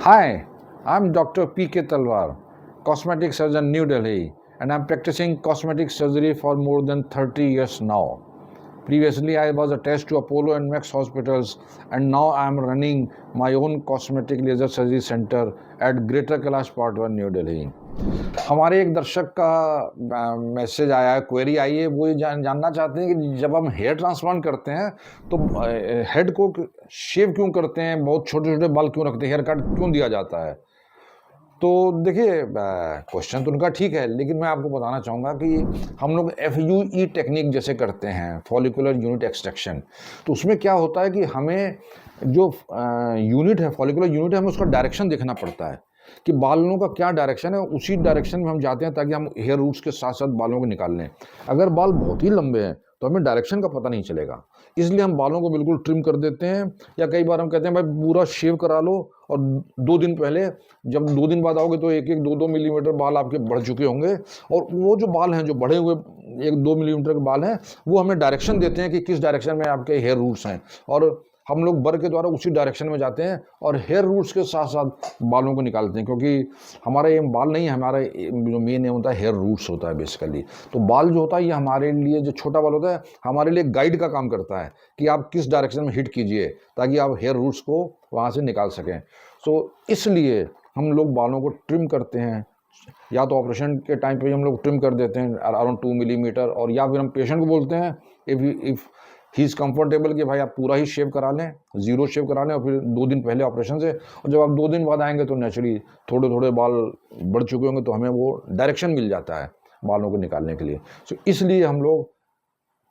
Hi, I'm Dr. P.K. Talwar, cosmetic surgeon, New Delhi, and I'm practicing cosmetic surgery for more than 30 years now. Previously, I was attached to Apollo and Max hospitals, and now I'm running my own cosmetic laser surgery center at Greater Kailash Part 1, New Delhi. हमारे एक दर्शक का message आया है, query आई है, वो ये जानना चाहते हैं कि जब हम हेयर ट्रांसप्लांट करते हैं तो हेड को शेव क्यों करते हैं, बहुत छोटे छोटे बाल क्यों रखते हैं, हेयर कट क्यों दिया जाता है। तो देखिए, क्वेश्चन तो उनका ठीक है, लेकिन मैं आपको बताना चाहूँगा कि हम लोग FUE टेक्निक जैसे करते हैं, फॉलिकुलर यूनिट एक्सट्रैक्शन, तो उसमें क्या होता है कि हमें जो यूनिट है, फॉलिकुलर यूनिट है, हमें उसका डायरेक्शन देखना पड़ता है कि बालों का क्या डायरेक्शन है, उसी डायरेक्शन में हम जाते हैं ताकि हम हेयर रूट्स के साथ साथ बालों को निकाल लें। अगर बाल बहुत ही लंबे हैं तो हमें डायरेक्शन का पता नहीं चलेगा, इसलिए हम बालों को बिल्कुल ट्रिम कर देते हैं, या कई बार हम कहते हैं भाई पूरा शेव करा लो, और 2 दिन पहले, जब 2 दिन बाद आओगे तो 1-1, 2-2 मिलीमीटर बाल आपके बढ़ चुके होंगे, और वो जो बाल हैं, जो बढ़े हुए 1-2 मिलीमीटर के बाल हैं, वो हमें डायरेक्शन देते हैं कि किस डायरेक्शन में आपके हेयर रूट्स हैं, और हम लोग बर के द्वारा उसी डायरेक्शन में जाते हैं और हेयर रूट्स के साथ साथ बालों को निकालते हैं, क्योंकि हमारा एम बाल नहीं है, हमारा जो मेन एम होता है हेयर रूट्स होता है बेसिकली। तो बाल जो होता है ये हमारे लिए, जो छोटा बाल होता है, हमारे लिए गाइड का काम करता है कि आप किस डायरेक्शन में हिट कीजिए ताकि आप हेयर रूट्स को वहाँ से निकाल सकें। सो इसलिए हम लोग बालों को ट्रिम करते हैं, या तो ऑपरेशन के टाइम पे हम लोग ट्रिम कर देते हैं अराउंड 2 मिलीमीटर, और या फिर हम पेशेंट को बोलते हैं इफ़ ही इज़ कंफर्टेबल कि भाई आप पूरा ही शेव करा लें, ज़ीरो शेव करा लें, और फिर 2 दिन पहले ऑपरेशन से, और जब आप 2 दिन बाद आएंगे तो नेचुरली थोड़े थोड़े बाल बढ़ चुके होंगे, तो हमें वो डायरेक्शन मिल जाता है बालों को निकालने के लिए। सो इसलिए हम लोग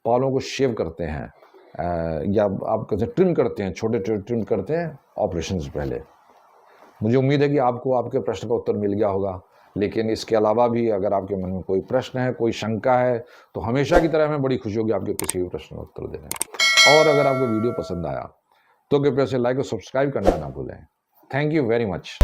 बालों को शेव करते हैं, या आप कैसे ट्रिम करते हैं, छोटे छोटे ट्रिम करते हैं ऑपरेशन से पहले। मुझे उम्मीद है कि आपको आपके प्रश्न का उत्तर मिल गया होगा, लेकिन इसके अलावा भी अगर आपके मन में कोई प्रश्न है, कोई शंका है, तो हमेशा की तरह हमें बड़ी खुशी होगी आपके किसी भी प्रश्न का उत्तर देने में। और अगर आपको वीडियो पसंद आया तो कृपया से लाइक और सब्सक्राइब करना ना भूलें। Thank you very much.